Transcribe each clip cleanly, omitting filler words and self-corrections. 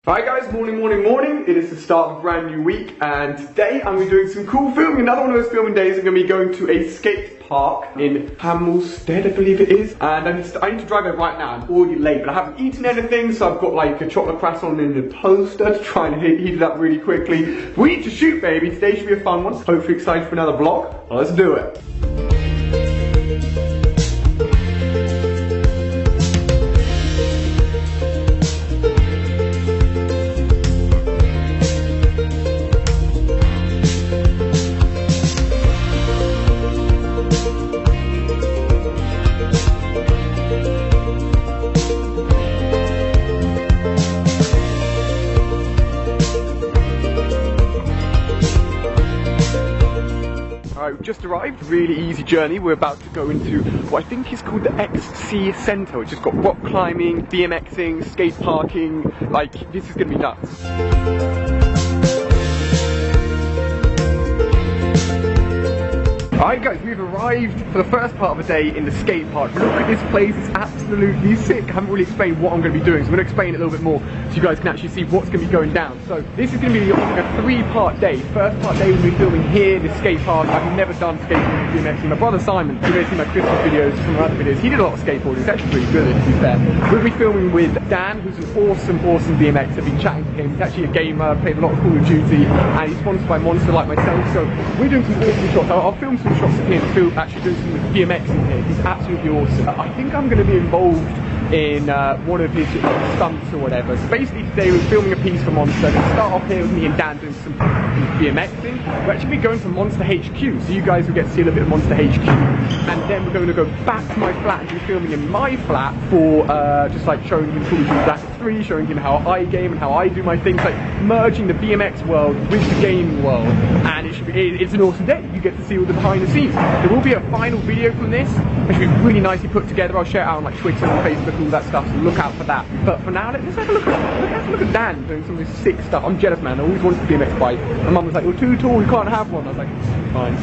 Alright guys, morning. It is the start of a brand new week, and today I'm going to be doing some cool filming. Another one of those filming days. I'm going to be going to a skate park in Hamelstead, I believe it is. And I need to drive there right now. I'm already late, but I haven't eaten anything, so I've got like a chocolate croissant in the toaster to try and heat it up really quickly. We need to shoot, baby. Today should be a fun one. Hopefully excited for another vlog. Well, let's do it. Alright, we've just arrived, really easy journey. We're about to go into what I think is called the XC Centre, which has got rock climbing, BMXing, skate parking. Like, this is going to be nuts. Alright guys, we've arrived for the first part of the day in the skate park. Look at this place, it's absolutely sick. I haven't really explained what I'm going to be doing, so I'm going to explain it a little bit more so you guys can actually see what's going to be going down. So this is going to be a three-part day. First part day we'll be filming here, the skate park. I've never done skateboarding or BMXing. My brother Simon, you may see my Christmas videos from other videos, he did a lot of skateboarding. It's actually pretty good, to be fair. We'll be filming with Dan, who's an awesome BMXer. I've been chatting to him. He's actually a gamer, played a lot of Call of Duty, and he's sponsored by Monster like myself. So we're doing some awesome shots. I'll film some shots of him actually doing some BMXing here. He's absolutely awesome. I think I'm going to be involved in one of his stunts or whatever. So basically today we're filming a piece for Monster. We're going to start off here with me and Dan doing some BMXing. We're actually going to Monster HQ, so you guys will get to see a little bit of Monster HQ. And then we're going to go back to my flat and do filming in my flat for just like showing him Call of Duty Black Ops 3, showing him how I game and how I do my things, like merging the BMX world with the gaming world. And it's an awesome day. You get to see all the behind the scenes. There will be a final video from this, which will be really nicely put together. I'll share it out on like Twitter and Facebook and all that stuff, so look out for that. But for now, let's have a look at Dan doing some of this sick stuff. I'm jealous, man. I always wanted a BMX bike. My mum was like, you're too tall, you can't have one. I was like, fine.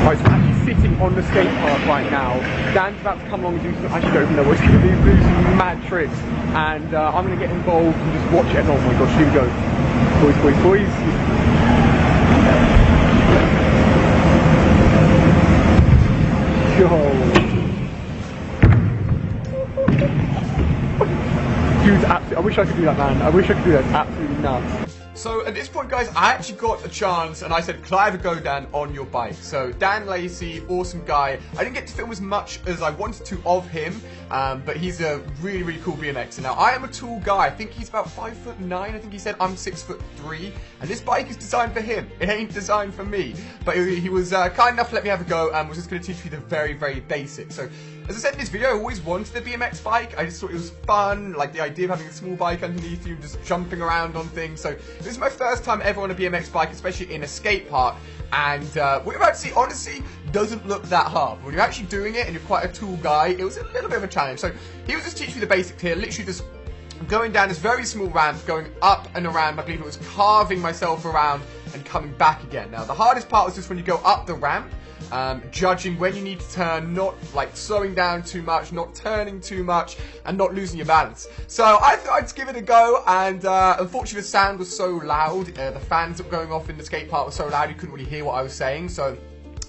Right, so I'm actually sitting on the skate park right now. Dan's about to come along and do some, I actually don't even know what he's going to do some mad tricks. And I'm going to get involved and just watch it. Oh my gosh, here we go. Boys. Yo. Dude's absolutely, I wish I could do that, man. I wish I could do that. It's absolutely nuts. So at this point, guys, I actually got a chance, and I said, "Can I have a go, Dan, on your bike?" So Dan Lacey, awesome guy. I didn't get to film as much as I wanted to of him, but he's a really cool BMXer. Now I am a tall guy. I think he's about 5'9". I think he said I'm 6'3", and this bike is designed for him. It ain't designed for me. But he was kind enough to let me have a go, and was just going to teach me the very basics. So as I said in this video, I always wanted a BMX bike. I just thought it was fun, like the idea of having a small bike underneath you, just jumping around on things. So this is my first time ever on a BMX bike, especially in a skate park. And what you're about to see, honestly, doesn't look that hard. When you're actually doing it and you're quite a tall guy, it was a little bit of a challenge. So he was just teaching me the basics here, literally just going down this very small ramp, going up and around. I believe it was carving myself around and coming back again. Now the hardest part was just when you go up the ramp, judging when you need to turn, not like slowing down too much, not turning too much, and not losing your balance. So I thought I'd give it a go, and unfortunately the sound was so loud, the fans that were going off in the skate park were so loud you couldn't really hear what I was saying, so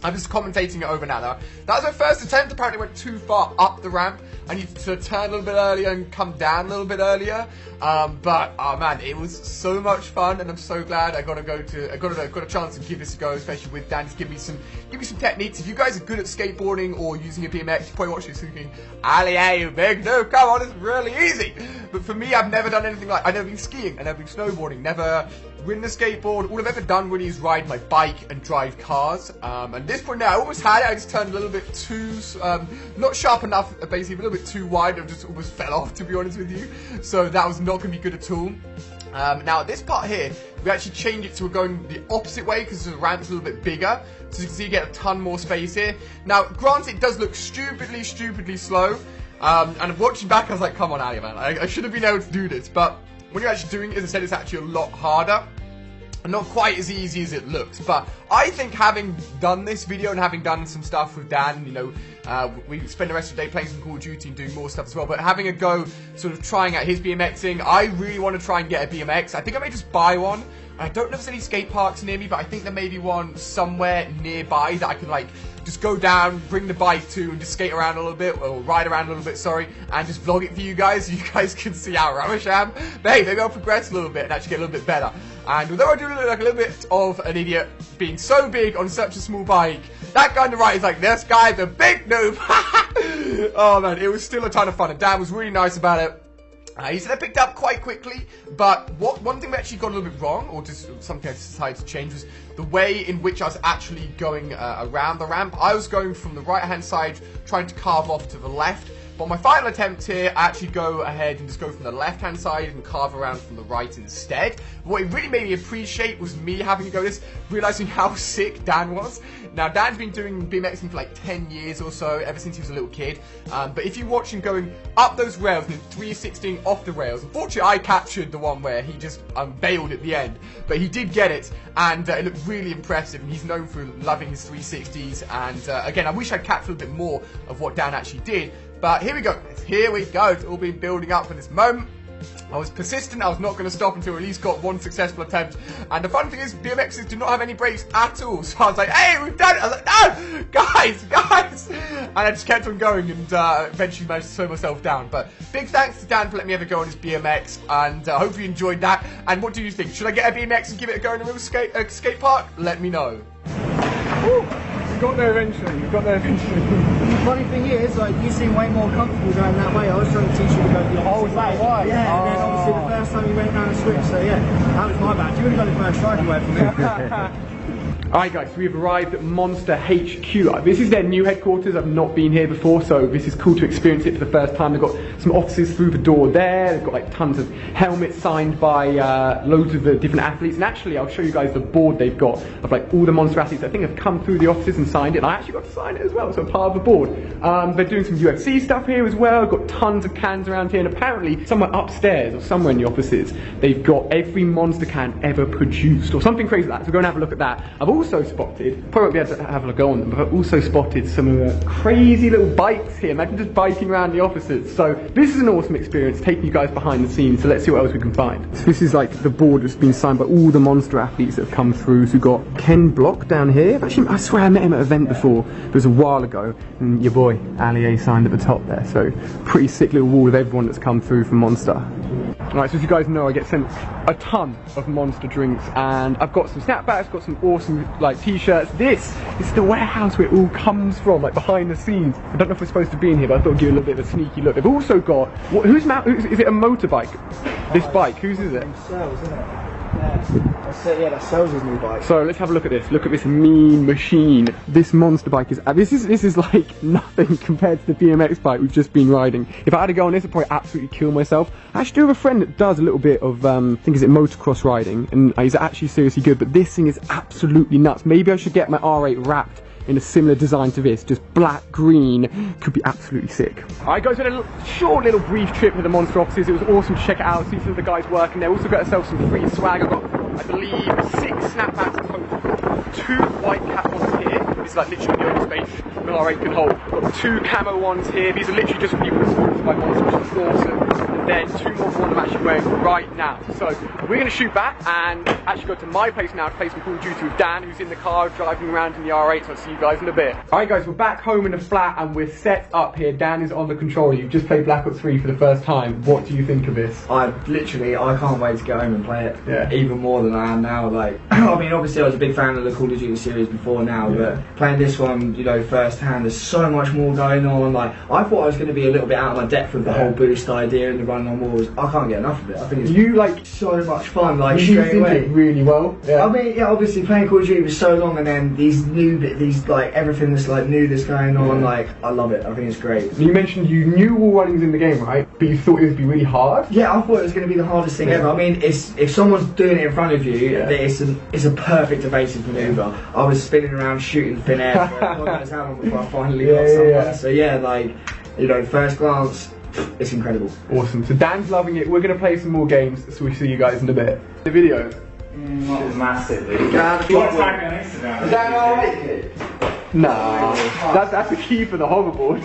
I'm just commentating it over now. That was my first attempt. Apparently went too far up the ramp. I needed to turn a little bit earlier and come down a little bit earlier. But oh man, it was so much fun, and I'm so glad I got a chance to give this a go, especially with Dan to give me some techniques. If you guys are good at skateboarding or using a BMX, you probably watch this thinking, Ali, you big no, come on, it's really easy. But for me, I've never done anything like, I've never been skiing, I've never been snowboarding, never ridden a skateboard. All I've ever done really is ride my bike and drive cars. And at this point now, I almost had it. I just turned a little bit too, not sharp enough, basically, a little bit too wide. I just almost fell off, to be honest with you. So that was not going to be good at all. Now at this part here, we actually changed it to going the opposite way because the ramp's a little bit bigger. So you can see you get a ton more space here. Now, granted, it does look stupidly slow. And watching back, I was like, come on, Ali, man. I should have been able to do this. But when you're actually doing it, as I said, it's actually a lot harder. not quite as easy as it looks, but I think having done this video and having done some stuff with Dan, you know, we spent the rest of the day playing some Call of Duty and doing more stuff as well, but having a go, sort of trying out his BMXing, I really want to try and get a BMX. I think I may just buy one. I don't know if there's any skate parks near me, but I think there may be one somewhere nearby that I could, like, just go down, bring the bike to, and just skate around a little bit, or ride around a little bit, sorry, and just vlog it for you guys, so you guys can see how rubbish I am. But hey, maybe I'll progress a little bit and actually get a little bit better. And although I do look like a little bit of an idiot being so big on such a small bike, that guy on the right is like, this guy's a big noob. Oh man, it was still a ton of fun, and Dan was really nice about it. He said I picked up quite quickly, but one thing we actually got a little bit wrong, or just something I decided to change, was the way in which I was actually going around the ramp. I was going from the right-hand side, trying to carve off to the left. But on my final attempt here, I actually go ahead and just go from the left-hand side and carve around from the right instead. What it really made me appreciate was me having to go this, realizing how sick Dan was. Now, Dan's been doing BMXing for like 10 years or so, ever since he was a little kid. But if you watch him going up those rails and 316 off the rails, unfortunately I captured the one where he just bailed at the end. But he did get it, and it looked really impressive, and he's known for loving his 360s. And again, I wish I'd captured a bit more of what Dan actually did. But here we go. Here we go. It's all been building up for this moment. I was persistent. I was not going to stop until I at least got one successful attempt. And the fun thing is, BMXs do not have any brakes at all. So I was like, hey, we've done it. I was like, no, guys. And I just kept on going, and eventually managed to slow myself down. But big thanks to Dan for letting me have a go on his BMX. And hope you enjoyed that. And what do you think? Should I get a BMX and give it a go in a real skate park? Let me know. Woo. We got there eventually. The funny thing is, like, you seem way more comfortable going that way. I was trying to teach you to go the opposite way. Right. Yeah, and then obviously the first time you went down a switch, so yeah, that was my bad. You would have got the first try away from me. Alright guys, so we've arrived at Monster HQ. This is their new headquarters. I've not been here before, so this is cool to experience it for the first time. They've got some offices through the door there. They've got like tons of helmets signed by loads of the different athletes. And actually, I'll show you guys the board they've got of like all the Monster athletes I think have come through the offices and signed it. And I actually got to sign it as well, so I'm part of the board. They're doing some UFC stuff here as well. Got tons of cans around here, and apparently somewhere upstairs or somewhere in the offices, they've got every Monster can ever produced or something crazy like that. So go and have a look at that. I've also spotted, probably won't be able to have a go on them, but I've also spotted some of the crazy little bikes here. Imagine just biking around the offices. So this is an awesome experience, taking you guys behind the scenes. So let's see what else we can find. So this is like the board that's been signed by all the Monster athletes that have come through. So we've got Ken Block down here. Actually, I swear I met him at an event before. It was a while ago. And your boy, Ali A, signed at the top there. So pretty sick little wall with everyone that's come through from Monster. Alright, so as you guys know, I get sent a ton of Monster drinks, and I've got some snapbacks, got some awesome like t-shirts. This is the warehouse where it all comes from, like behind the scenes. I don't know if we're supposed to be in here, but I thought I'd give you a little bit of a sneaky look. They've also got, is it a motorbike? This bike, whose is it? Sells, isn't it? Yeah, that sells his new bike. So let's have a look at this. Look at this mean machine. This Monster bike is this is like nothing compared to the BMX bike we've just been riding. If I had to go on this, I'd probably absolutely kill myself. I actually do have a friend that does a little bit of I think is it motocross riding, and he's actually seriously good. But this thing is absolutely nuts. Maybe I should get my R8 wrapped in a similar design to this, just black, green, could be absolutely sick. Alright guys, we had a short little brief trip to the Monster offices. It was awesome to check it out, see some of the guys working there. Also got ourselves some free swag. I got, I believe, 6 snapbacks total, 2 white cap ones here. This is like literally the only space that R8 can hold. Got 2 camo ones here. These are literally just for people sponsored by Monster, which is awesome. And then 2 more for one I'm actually wearing right now. So we're going to shoot back and actually go to my place now to play some Call of Duty with Dan, who's in the car driving around in the R8. So I'll see you guys in a bit. Alright guys, we're back home in the flat and we're set up here. Dan is on the controller. You've just played Black Ops 3 for the first time. What do you think of this? I can't wait to get home and play it. Yeah. Even more than I am now. Like, I mean, obviously I was a big fan of the Call of Duty series before now, but playing this one, you know, first hand, there's so much more going on. Like, I thought I was going to be a little bit out of my depth with the whole boost idea and the running on walls. I can't get enough of it. I think it's so much fun. Like, straight away. It really well. Yeah. I mean, yeah, obviously playing Call of Duty was so long, and then these like everything that's like new that's going on. Like, I love it. I think it's great. You mentioned you knew wall running was in the game, right? But you thought it would be really hard. Yeah, I thought it was going to be the hardest thing ever. I mean, if someone's doing it in front of you, it's a perfect evasive maneuver. I was spinning around shooting thin air for God knows how long before I finally got someone. So yeah, like, you know, first glance, it's incredible. Awesome. So Dan's loving it. We're going to play some more games, so we'll see you guys in a bit. The video. Not massively. You want to tag me on Instagram? Is that alright, kid? Nah, that's the key for the hoverboard.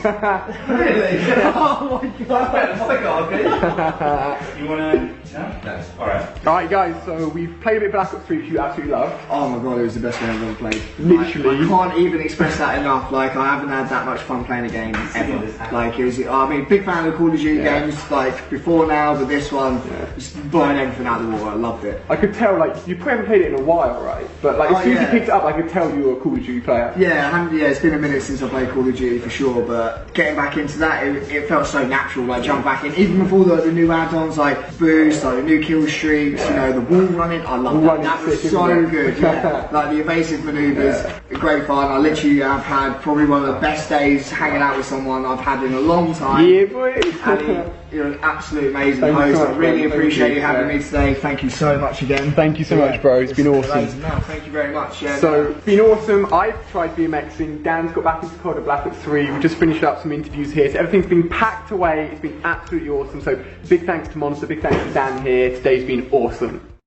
Really? Oh my god, okay. You wanna? No? Alright. Alright guys, so we've played a bit of Black Ops 3 which you absolutely loved. Oh my god, it was the best game I've ever played. Literally. I can't even express that enough. Like, I haven't had that much fun playing a game ever. Like, it was, I mean, big fan of the Call of Duty games, like, before now, but this one, just blowing everything out of the water. I loved it. I could tell, like, you probably haven't played it in a while, right? But, like, as soon as you picked it up, I could tell you were a Call of Duty player. Yeah, it's been a minute since I played Call of Duty for sure, but getting back into that, it felt so natural, like, jump back in. Even before the new add-ons, like, Boost, like, the new kill streaks, you know, the wall running, I love that. That was so good, yeah. Like, the evasive manoeuvres, great fun. I literally have had probably one of the best days hanging out with someone I've had in a long time. Yeah, boy. And you're an absolute amazing host. I really appreciate you having me today. Thank you so much again. Thank you so much, bro. It's been awesome. No, thank you very much. Yeah, so, it's been awesome. I've tried BMXing. Dan's got back into COD of Black Ops 3. We've just finished up some interviews here. So everything's been packed away. It's been absolutely awesome. So big thanks to Monster. Big thanks to Dan here. Today's been awesome.